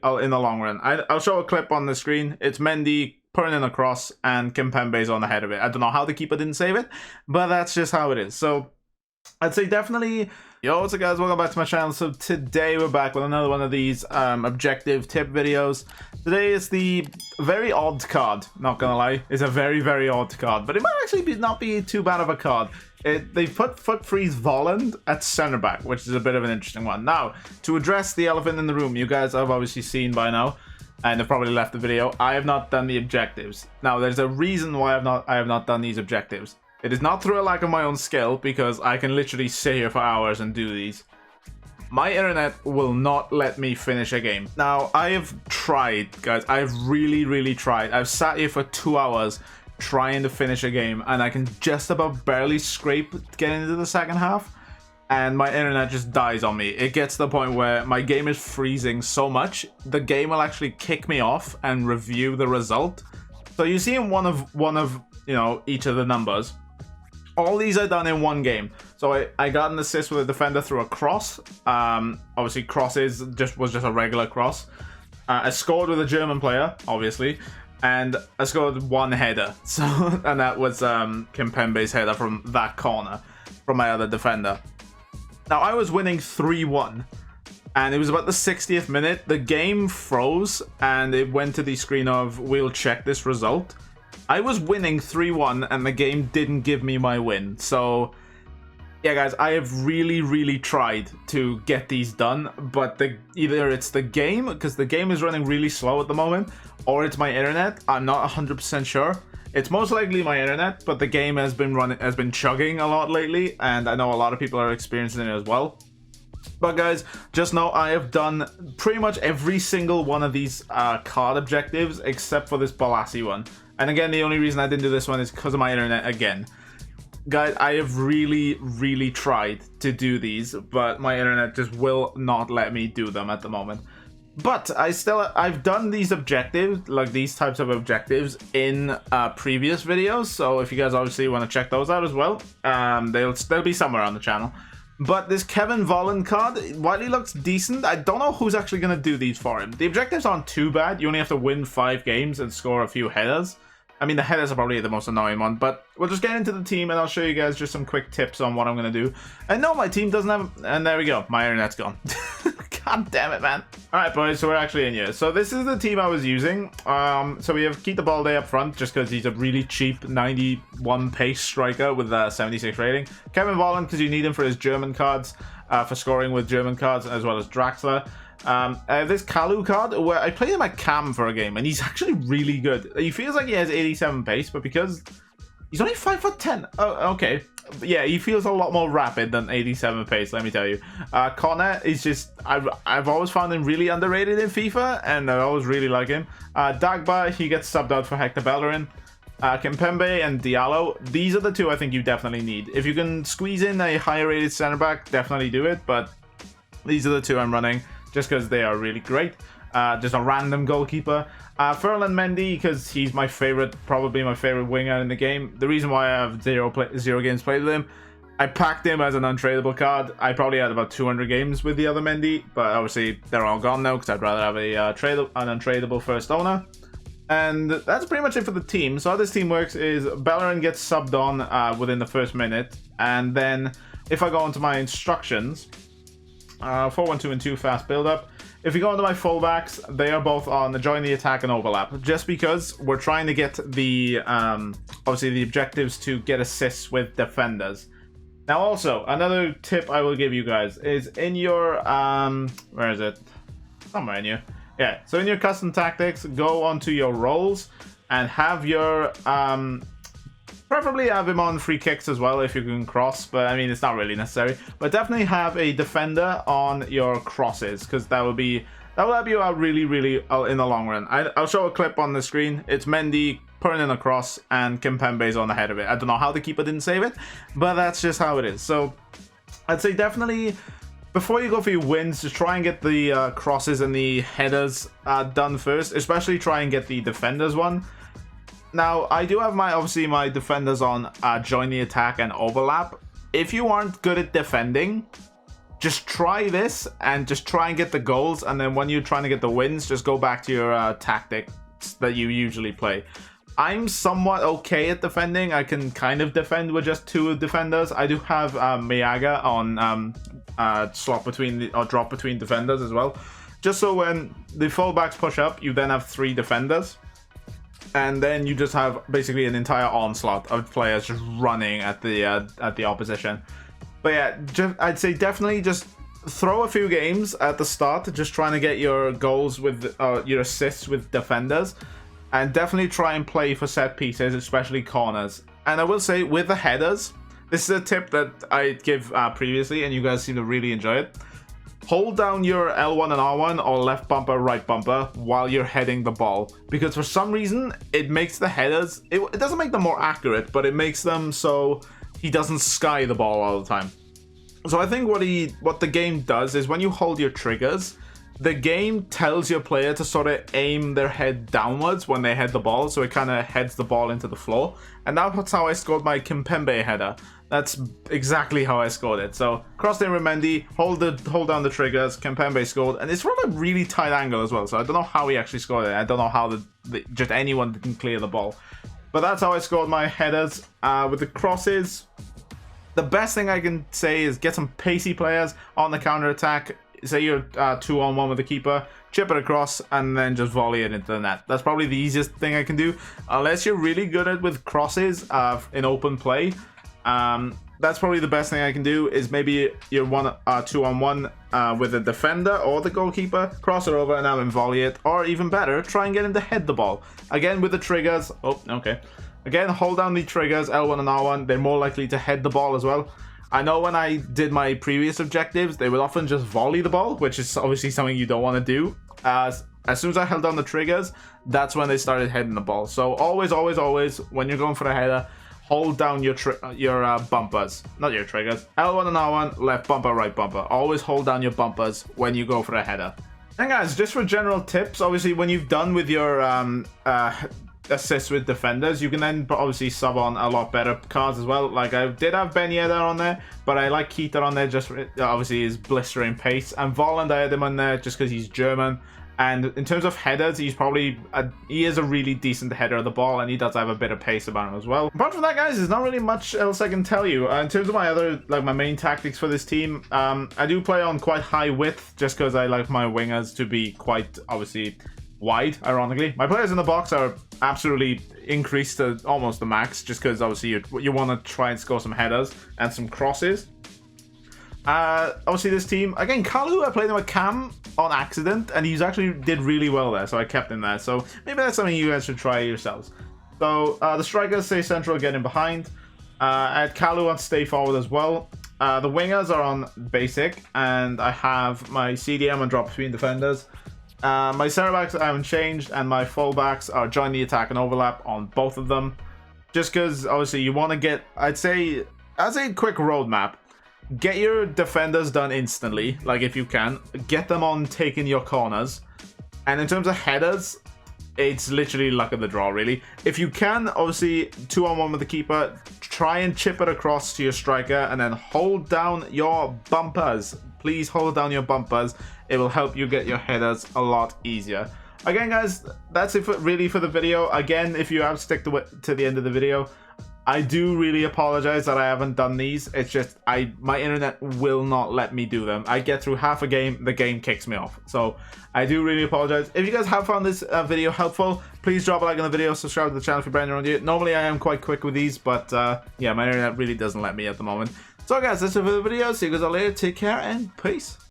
in the long run. I'll show a clip on the screen. It's Mendy putting in a cross and Kimpembe's on the head of it. I don't know how the keeper didn't save it, but that's just how it is. So I'd say definitely... Yo, what's up guys, welcome back to my channel. So today we're back with another one of these objective tip videos. Today is the very odd card, not gonna lie. It's a very, very odd card, but it might actually not be too bad of a card. They put FUT Freeze Volland at center back, which is a bit of an interesting one. Now, to address the elephant in the room, you guys have obviously seen by now, and have probably left the video, I have not done the objectives. Now, there's a reason why I have not done these objectives. It is not through a lack of my own skill, because I can literally sit here for hours and do these. My internet will not let me finish a game. Now, I have tried, guys. I have really, really tried. I've sat here for 2 hours trying to finish a game, and I can just about barely scrape getting into the second half, and my internet just dies on me. It gets to the point where my game is freezing so much, the game will actually kick me off and review the result. So you see in one of you know, each of the numbers. All these are done in one game. So I got an assist with a defender through a cross. Obviously, crosses was just a regular cross. I scored with a German player, obviously, and I scored one header. So and that was Kimpembe's header from that corner from my other defender. Now I was winning 3-1, and it was about the 60th minute. The game froze, and it went to the screen of "We'll check this result." I was winning 3-1 and the game didn't give me my win. So yeah guys, I have really, really tried to get these done, but either it's the game, because the game is running really slow at the moment, or it's my internet. I'm not 100% sure. It's most likely my internet, but the game has been chugging a lot lately, and I know a lot of people are experiencing it as well. But guys, just know I have done pretty much every single one of these card objectives except for this Balassi one. And again, the only reason I didn't do this one is because of my internet again. Guys, I have really, really tried to do these, but my internet just will not let me do them at the moment. But I've done these objectives, like these types of objectives, in previous videos. So if you guys obviously want to check those out as well, they'll be somewhere on the channel. But this Kevin Volland card, while he looks decent, I don't know who's actually going to do these for him. The objectives aren't too bad. You only have to win 5 games and score a few headers. I mean, the headers are probably the most annoying one, but we'll just get into the team and I'll show you guys just some quick tips on what I'm going to do. And no, my team doesn't have... And there we go. My internet's gone. God damn it, man. Alright, boys, so we're actually in here. So this is the team I was using. So we have Keep the Ball Day up front, just because he's a really cheap 91 pace striker with a 76 rating. Kevin Volland, because you need him for his German cards, for scoring with German cards, as well as Draxler. This Kalu card, where I played him at Cam for a game, and he's actually really good. He feels like he has 87 pace, but because he's only 5'10". Oh, okay. Yeah, he feels a lot more rapid than 87 pace, let me tell you. Connor is just... I've always found him really underrated in FIFA, and I always really like him. Dagba, he gets subbed out for Hector Bellerin. Kimpembe and Diallo, these are the two I think you definitely need. If you can squeeze in a higher rated center back, definitely do it, but these are the two I'm running, just because they are really great. Just a random goalkeeper. Ferland Mendy, because he's my favorite, probably my favorite winger in the game. The reason why I have zero games played with him, I packed him as an untradeable card. I probably had about 200 games with the other Mendy, but obviously they're all gone now because I'd rather have an untradeable first owner. And that's pretty much it for the team. So how this team works is Bellerin gets subbed on within the first minute, and then if I go into my instructions, 4-1-2-2 fast build up. If you go into my fullbacks, they are both on the join the attack and overlap, just because we're trying to get the obviously the objectives to get assists with defenders. Now also, another tip I will give you guys is in your where is it? Somewhere in here. Yeah, so in your custom tactics, go onto your roles and have your preferably have him on free kicks as well if you can cross, but I mean it's not really necessary. But definitely have a defender on your crosses, because that will help you out really, really in the long run. I'll show a clip on the screen. It's Mendy putting in a cross and Kimpembe's on the head of it. I don't know how the keeper didn't save it, but that's just how it is. So I'd say definitely before you go for your wins, just try and get the crosses and the headers done first. Especially try and get the defenders one. Now, I do have obviously my defenders on join the attack and overlap. If you aren't good at defending, just try this and just try and get the goals, and then when you're trying to get the wins, just go back to your tactics that you usually play. I'm somewhat okay at defending. I can kind of defend with just 2 defenders. I do have Miyaga on slot between or drop between defenders as well, just so when the fullbacks push up, you then have 3 defenders, and then you just have basically an entire onslaught of players just running at the opposition. But yeah, I'd say definitely just throw a few games at the start, just trying to get your goals with your assists with defenders, and definitely try and play for set pieces, especially corners. And I will say with the headers, this is a tip that I give previously, and you guys seem to really enjoy it. Hold down your L1 and R1 or left bumper, right bumper while you're heading the ball, because for some reason it makes the headers, it doesn't make them more accurate, but it makes them so he doesn't sky the ball all the time. So I think what the game does is when you hold your triggers, the game tells your player to sort of aim their head downwards when they head the ball, so it kind of heads the ball into the floor. And that's how I scored my Kimpembe header. That's exactly how I scored it. So crossed in with Mendy, hold down the triggers, Kimpembe scored, and it's from a really tight angle as well. So I don't know how he actually scored it. I don't know how just anyone didn't clear the ball. But that's how I scored my headers. With the crosses, the best thing I can say is get some pacey players on the counter attack. Say you're 2-on-1 with the keeper, chip it across, and then just volley it into the net. That's probably the easiest thing I can do, unless you're really good at with crosses in open play. That's probably the best thing I can do, is maybe you're 2-on-1 with a defender or the goalkeeper, cross it over and then volley it, or even better, try and get him to head the ball. Again with the triggers, again hold down the triggers, L1 and R1, they're more likely to head the ball as well. I know when I did my previous objectives, they would often just volley the ball, which is obviously something you don't want to do. As soon as I held down the triggers, that's when they started heading the ball. So always, always, always, when you're going for the header, hold down your bumpers, not your triggers. L1 and R1, left bumper, right bumper. Always hold down your bumpers when you go for a header. And guys, just for general tips, obviously when you've done with your assists with defenders, you can then obviously sub on a lot better cards as well. Like I did have Ben Yedder on there, but I like Keita on there just for, obviously his blistering pace, and Volland I had him on there just because he's German. And in terms of headers, he's probably he is a really decent header of the ball, and he does have a bit of pace about him as well. Apart from that, guys, there's not really much else I can tell you. In terms of my other, like my main tactics for this team, I do play on quite high width just because I like my wingers to be quite obviously wide, ironically. My players in the box are absolutely increased to almost the max, just because obviously you want to try and score some headers and some crosses. Obviously this team, again, Kalu, I played him with Cam on accident, and he's actually did really well there, so I kept him there. So maybe that's something you guys should try yourselves. So the strikers stay central, getting behind. I had Kalu on stay forward as well. The wingers are on basic, and I have my CDM on drop between defenders. My center backs I haven't changed, and my fullbacks are join the attack and overlap on both of them. Just because obviously you want to get, I'd say, as a quick roadmap, get your defenders done instantly, like if you can. Get them on taking your corners. And in terms of headers, it's literally luck of the draw, really. If you can, obviously, 2-on-1 with the keeper, try and chip it across to your striker, and then hold down your bumpers. Please hold down your bumpers. It will help you get your headers a lot easier. Again, guys, that's it really for the video. Again, if you have stuck to the end of the video, I do really apologize that I haven't done these. It's just my internet will not let me do them. I get through half a game, the game kicks me off. So I do really apologize. If you guys have found this video helpful, please drop a like on the video, subscribe to the channel if you're brand new around here. Normally I am quite quick with these, but yeah, my internet really doesn't let me at the moment. So guys, that's it for the video. See you guys all later. Take care and peace.